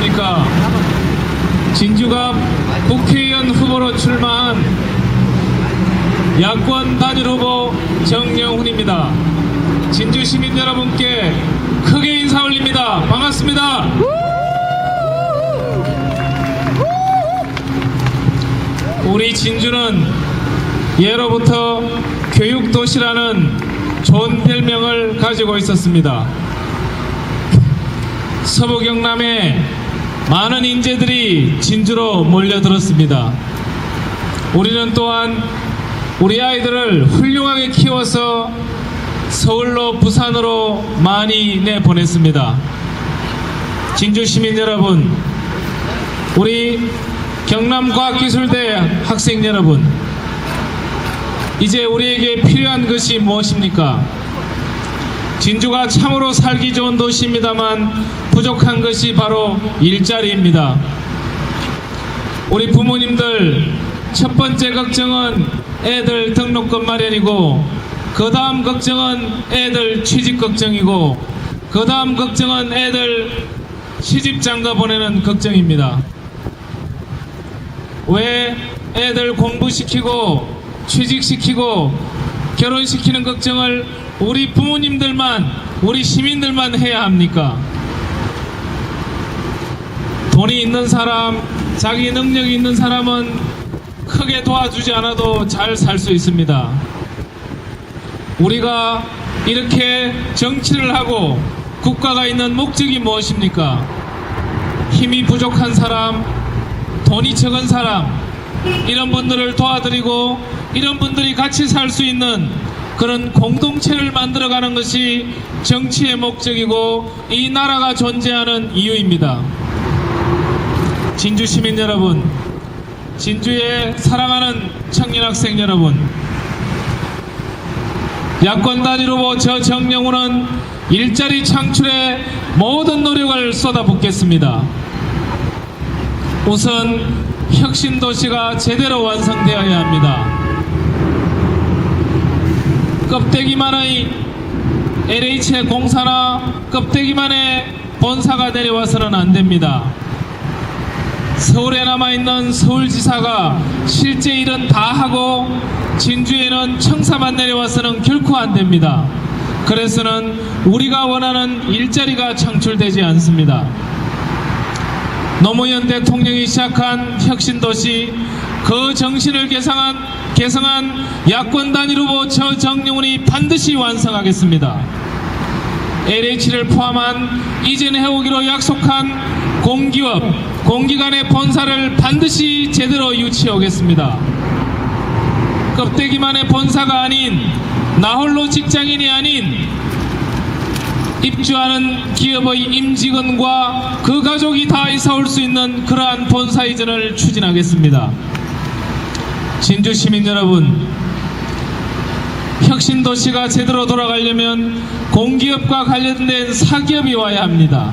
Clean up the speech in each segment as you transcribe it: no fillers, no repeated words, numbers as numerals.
안녕하십니까. 진주갑 국회의원 후보로 출마한 야권 단일 후보 정영훈입니다. 진주 시민 여러분께 크게 인사 올립니다. 반갑습니다. 우리 진주는 예로부터 교육도시라는 좋은 별명을 가지고 있었습니다. 서부 경남에 많은 인재들이 진주로 몰려들었습니다. 우리는 또한 우리 아이들을 훌륭하게 키워서 서울로 부산으로 많이 내보냈습니다. 진주 시민 여러분, 우리 경남과학기술대 학생 여러분, 이제 우리에게 필요한 것이 무엇입니까? 진주가 참으로 살기 좋은 도시입니다만 부족한 것이 바로 일자리입니다. 우리 부모님들 첫 번째 걱정은 애들 등록금 마련이고, 그 다음 걱정은 애들 취직 걱정이고, 그 다음 걱정은 애들 시집장가 보내는 걱정입니다. 왜 애들 공부시키고 취직시키고 결혼시키는 걱정을 우리 부모님들만, 우리 시민들만 해야 합니까? 돈이 있는 사람, 자기 능력이 있는 사람은 크게 도와주지 않아도 잘 살 수 있습니다. 우리가 이렇게 정치를 하고 국가가 있는 목적이 무엇입니까? 힘이 부족한 사람, 돈이 적은 사람, 이런 분들을 도와드리고 이런 분들이 같이 살 수 있는 그런 공동체를 만들어가는 것이 정치의 목적이고 이 나라가 존재하는 이유입니다. 진주 시민 여러분, 진주에 사랑하는 청년 학생 여러분, 야권 단일 후보 저 정영훈은 일자리 창출에 모든 노력을 쏟아붓겠습니다. 우선 혁신도시가 제대로 완성되어야 합니다. 껍데기만의 LH의 공사나 껍데기만의 본사가 내려와서는 안됩니다. 서울에 남아있는 서울지사가 실제 일은 다 하고 진주에는 청사만 내려와서는 결코 안됩니다. 그래서는 우리가 원하는 일자리가 창출되지 않습니다. 노무현 대통령이 시작한 혁신도시, 그 정신을 개성한 야권 단일 후보 저 정영훈이 반드시 완성하겠습니다. LH를 포함한 이전 해오기로 약속한 공기업, 공기관의 본사를 반드시 제대로 유치해 오겠습니다. 껍데기만의 본사가 아닌, 나홀로 직장인이 아닌 입주하는 기업의 임직원과 그 가족이 다 이사 올 수 있는 그러한 본사 이전을 추진하겠습니다. 진주 시민 여러분, 혁신도시가 제대로 돌아가려면 공기업과 관련된 사기업이 와야 합니다.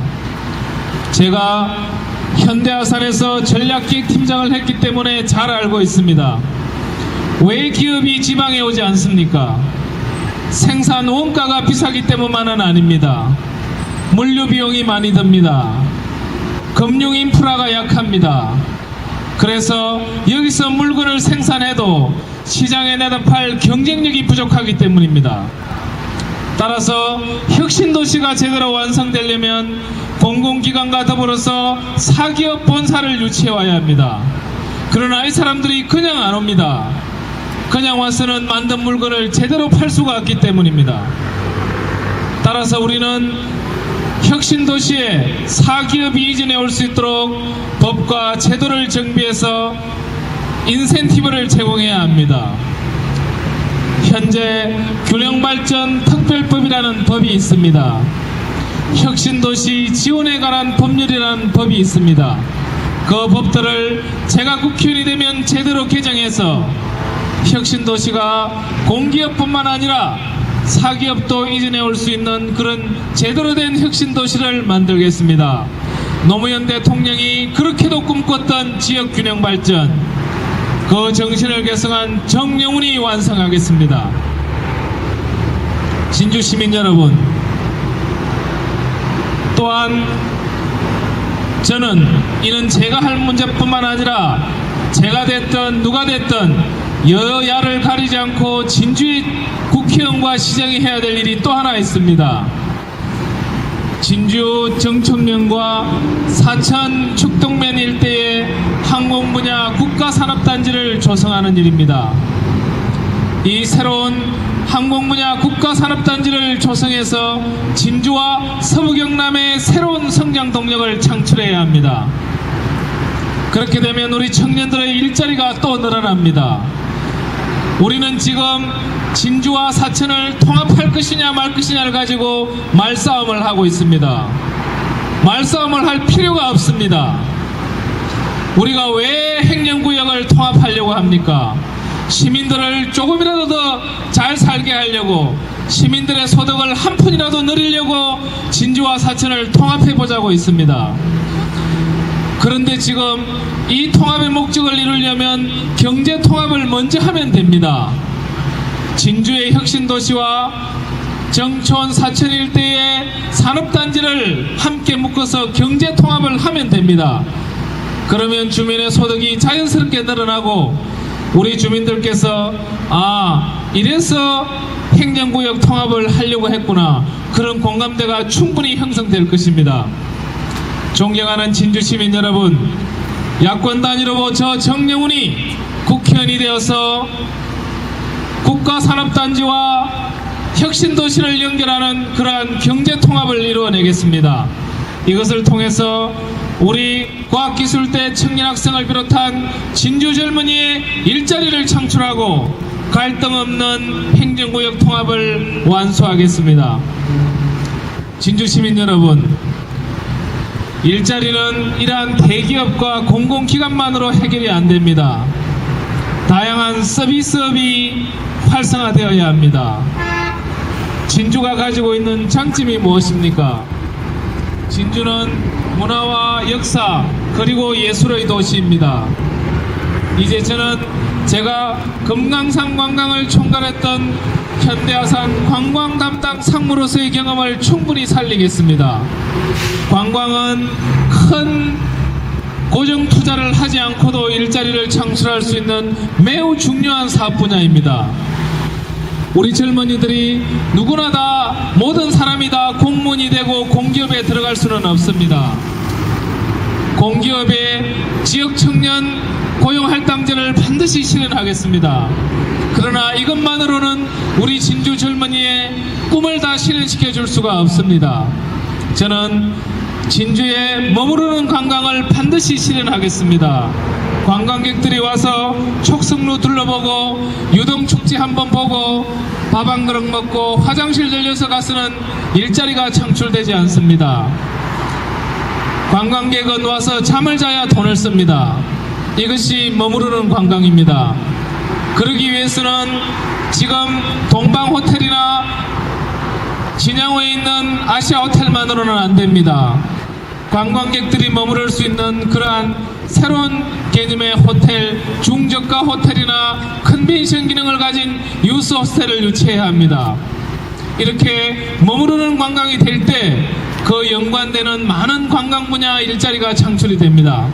제가 현대아산에서 전략기획팀장을 했기 때문에 잘 알고 있습니다. 왜 기업이 지방에 오지 않습니까? 생산 원가가 비싸기 때문만은 아닙니다. 물류 비용이 많이 듭니다. 금융 인프라가 약합니다. 그래서 여기서 물건을 생산해도 시장에 내다 팔 경쟁력이 부족하기 때문입니다. 따라서 혁신도시가 제대로 완성되려면 공공기관과 더불어서 사기업 본사를 유치해 와야 합니다. 그러나 이 사람들이 그냥 안 옵니다. 그냥 와서는 만든 물건을 제대로 팔 수가 없기 때문입니다. 따라서 우리는 혁신도시에 사기업이 이전해 올 수 있도록 법과 제도를 정비해서 인센티브를 제공해야 합니다. 현재 균형발전 특별법이라는 법이 있습니다. 혁신도시 지원에 관한 법률이라는 법이 있습니다. 그 법들을 제가 국회의원이 되면 제대로 개정해서 혁신도시가 공기업뿐만 아니라 사기업도 이전해 올 수 있는 그런 제대로 된 혁신도시를 만들겠습니다. 노무현 대통령이 그렇게도 꿈꿨던 지역균형발전, 그 정신을 계승한 정영훈이 완성하겠습니다. 진주 시민 여러분, 또한 저는 이는 제가 할 문제뿐만 아니라 제가 됐든 누가 됐든 여야를 가리지 않고 진주의 국회의원과 시장이 해야 될 일이 또 하나 있습니다. 진주 정청면과 사천 축동면 일대에 항공분야 국가산업단지를 조성하는 일입니다. 이 새로운 항공분야 국가산업단지를 조성해서 진주와 서부경남의 새로운 성장 동력을 창출해야 합니다. 그렇게 되면 우리 청년들의 일자리가 또 늘어납니다. 우리는 지금 진주와 사천을 통합할 것이냐 말 것이냐를 가지고 말싸움을 하고 있습니다. 말싸움을 할 필요가 없습니다. 우리가 왜 행정구역을 통합하려고 합니까? 시민들을 조금이라도 더 잘 살게 하려고, 시민들의 소득을 한 푼이라도 늘리려고 진주와 사천을 통합해보자고 있습니다. 그런데 지금 이 통합의 목적을 이루려면 경제 통합을 먼저 하면 됩니다. 진주의 혁신도시와 정촌 사천 일대의 산업단지를 함께 묶어서 경제 통합을 하면 됩니다. 그러면 주민의 소득이 자연스럽게 늘어나고 우리 주민들께서 이래서 행정구역 통합을 하려고 했구나, 그런 공감대가 충분히 형성될 것입니다. 존경하는 진주시민 여러분, 야권 단위로 저 정영훈이 국회의원이 되어서 국가산업단지와 혁신도시를 연결하는 그러한 경제통합을 이루어내겠습니다. 이것을 통해서 우리 과학기술대 청년학생을 비롯한 진주 젊은이의 일자리를 창출하고 갈등 없는 행정구역 통합을 완수하겠습니다. 진주시민 여러분, 일자리는 이러한 대기업과 공공기관만으로 해결이 안 됩니다. 다양한 서비스업이 활성화되어야 합니다. 진주가 가지고 있는 장점이 무엇입니까? 진주는 문화와 역사 그리고 예술의 도시입니다. 이제 저는 제가 금강산 관광을 총괄했던 현대아산 관광 담당 상무로서의 경험을 충분히 살리겠습니다. 관광은 큰 고정 투자를 하지 않고도 일자리를 창출할 수 있는 매우 중요한 사업 분야입니다. 우리 젊은이들이 누구나 다, 모든 사람이 다 공무원이 되고 공기업에 들어갈 수는 없습니다. 공기업의 지역 청년 고용 할당제를 반드시 실현하겠습니다. 그러나 이것만으로는 우리 진주 젊은이의 꿈을 다 실현시켜 줄 수가 없습니다. 저는 진주에 머무르는 관광을 반드시 실현하겠습니다. 관광객들이 와서 촉성루 둘러보고 유동축제 한번 보고 밥 한 그릇 먹고 화장실 들려서 가서는 일자리가 창출되지 않습니다. 관광객은 와서 잠을 자야 돈을 씁니다. 이것이 머무르는 관광입니다. 그러기 위해서는 지금 동방호텔이나 진양호에 있는 아시아호텔만으로는 안 됩니다. 관광객들이 머무를 수 있는 그러한 새로운 개념의 호텔, 중저가 호텔이나 컨벤션 기능을 가진 유스 호스텔을 유치해야 합니다. 이렇게 머무르는 관광이 될 때 그 연관되는 많은 관광 분야 일자리가 창출이 됩니다.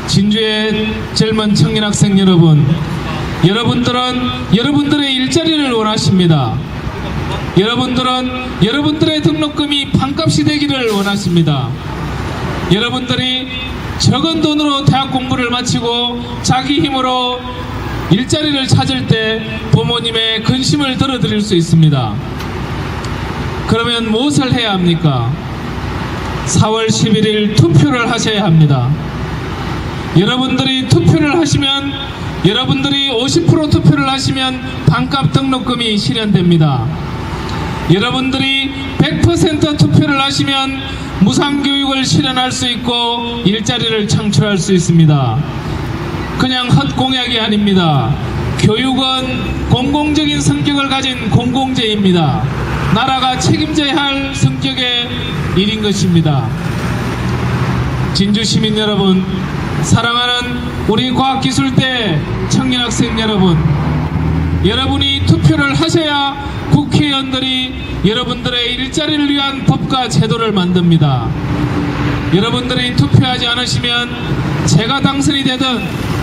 진주의 젊은 청년 학생 여러분, 여러분들은 여러분들의 일자리를 원하십니다. 여러분들은 여러분들의 등록금이 반값이 되기를 원하십니다. 여러분들이 적은 돈으로 대학 공부를 마치고 자기 힘으로 일자리를 찾을 때 부모님의 근심을 덜어드릴 수 있습니다. 그러면 무엇을 해야 합니까? 4월 11일 투표를 하셔야 합니다. 여러분들이 투표를 하시면, 여러분들이 50% 투표를 하시면 반값 등록금이 실현됩니다. 여러분들이 100% 투표를 하시면 무상교육을 실현할 수 있고 일자리를 창출할 수 있습니다. 그냥 헛공약이 아닙니다. 교육은 공공적인 성격을 가진 공공재입니다. 나라가 책임져야 할 성격의 일인 것입니다. 진주 시민 여러분, 사랑하는 우리 과학기술대 청년학생 여러분, 여러분이 투표를 하셔야 국회에 국회의원들이 여러분들의 일자리를 위한 법과 제도를 만듭니다. 여러분들이 투표하지 않으시면 제가 당선이 되든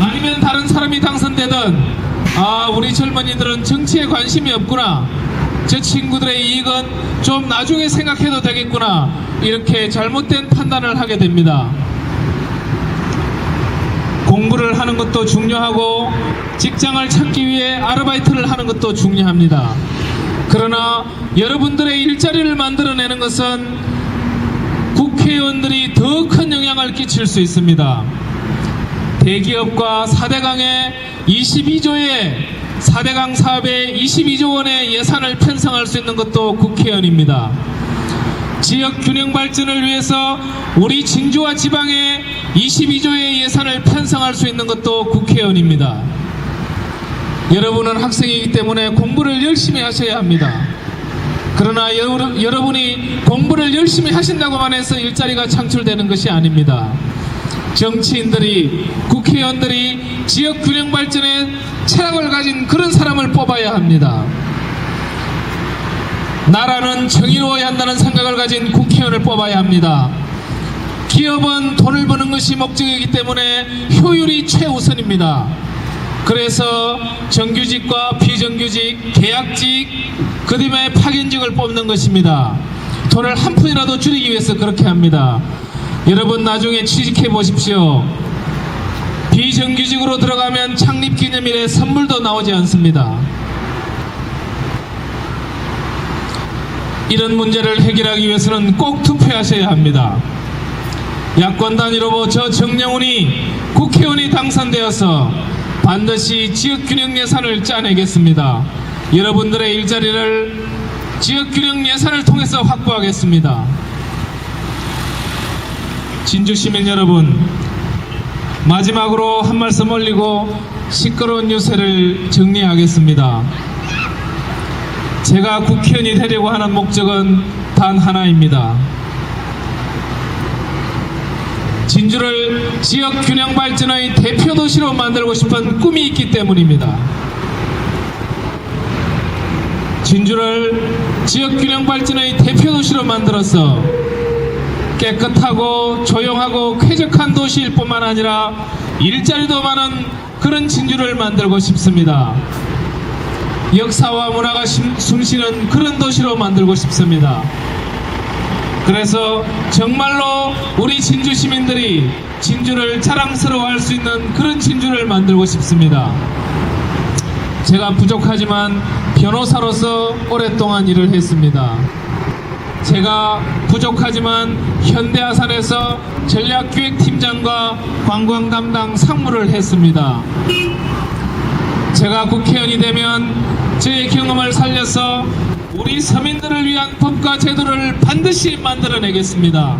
아니면 다른 사람이 당선되든 우리 젊은이들은 정치에 관심이 없구나, 저 친구들의 이익은 좀 나중에 생각해도 되겠구나, 이렇게 잘못된 판단을 하게 됩니다. 공부를 하는 것도 중요하고 직장을 찾기 위해 아르바이트를 하는 것도 중요합니다. 그러나 여러분들의 일자리를 만들어내는 것은 국회의원들이 더 큰 영향을 끼칠 수 있습니다. 대기업과 4대강의 4대강 사업에 22조 원의 예산을 편성할 수 있는 것도 국회의원입니다. 지역 균형 발전을 위해서 우리 진주와 지방에 22조의 예산을 편성할 수 있는 것도 국회의원입니다. 여러분은 학생이기 때문에 공부를 열심히 하셔야 합니다. 그러나 여러분이 공부를 열심히 하신다고만 해서 일자리가 창출되는 것이 아닙니다. 정치인들이, 국회의원들이 지역 균형 발전에 철학을 가진 그런 사람을 뽑아야 합니다. 나라는 정의로워야 한다는 생각을 가진 국회의원을 뽑아야 합니다. 기업은 돈을 버는 것이 목적이기 때문에 효율이 최우선입니다. 그래서 정규직과 비정규직, 계약직, 그 다음에 파견직을 뽑는 것입니다. 돈을 한 푼이라도 줄이기 위해서 그렇게 합니다. 여러분 나중에 취직해 보십시오. 비정규직으로 들어가면 창립기념일에 선물도 나오지 않습니다. 이런 문제를 해결하기 위해서는 꼭 투표하셔야 합니다. 야권 단일 후보 저 정영훈이 국회의원이 당선되어서 반드시 지역균형 예산을 짜내겠습니다. 여러분들의 일자리를 지역균형 예산을 통해서 확보하겠습니다. 진주시민 여러분, 마지막으로 한 말씀 올리고 시끄러운 유세를 정리하겠습니다. 제가 국회의원이 되려고 하는 목적은 단 하나입니다. 진주를 지역균형 발전의 대표 도시로 만들고 싶은 꿈이 있기 때문입니다. 진주를 지역균형 발전의 대표 도시로 만들어서 깨끗하고 조용하고 쾌적한 도시일 뿐만 아니라 일자리도 많은 그런 진주를 만들고 싶습니다. 역사와 문화가 숨쉬는 그런 도시로 만들고 싶습니다. 그래서 정말로 우리 진주 시민들이 진주를 자랑스러워할 수 있는 그런 진주를 만들고 싶습니다. 제가 부족하지만 변호사로서 오랫동안 일을 했습니다. 제가 부족하지만 현대아산에서 전략기획팀장과 관광 담당 상무를 했습니다. 제가 국회의원이 되면 저의 경험을 살려서 우리 서민들을 위한 법과 제도를 반드시 만들어내겠습니다.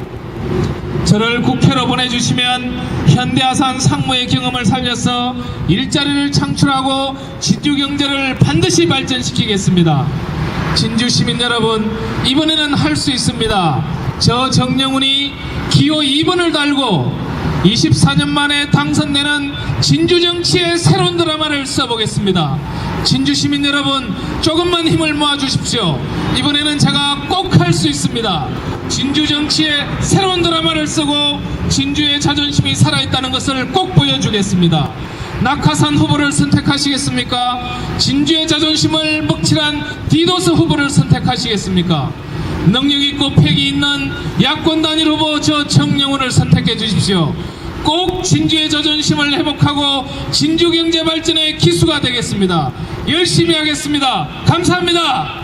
저를 국회로 보내주시면 현대아산 상무의 경험을 살려서 일자리를 창출하고 진주경제를 반드시 발전시키겠습니다. 진주시민 여러분, 이번에는 할 수 있습니다. 저 정영훈이 기호 2번을 달고 24년 만에 당선되는 진주정치의 새로운 드라마를 써보겠습니다. 진주시민 여러분, 조금만 힘을 모아주십시오. 이번에는 제가 꼭 할 수 있습니다. 진주정치의 새로운 드라마를 쓰고 진주의 자존심이 살아있다는 것을 꼭 보여주겠습니다. 낙하산 후보를 선택하시겠습니까? 진주의 자존심을 먹칠한 디도스 후보를 선택하시겠습니까? 능력있고 패기있는 야권 단일 후보 저 정영훈을 선택해 주십시오. 꼭 진주의 자존심을 회복하고 진주 경제 발전의 기수가 되겠습니다. 열심히 하겠습니다. 감사합니다.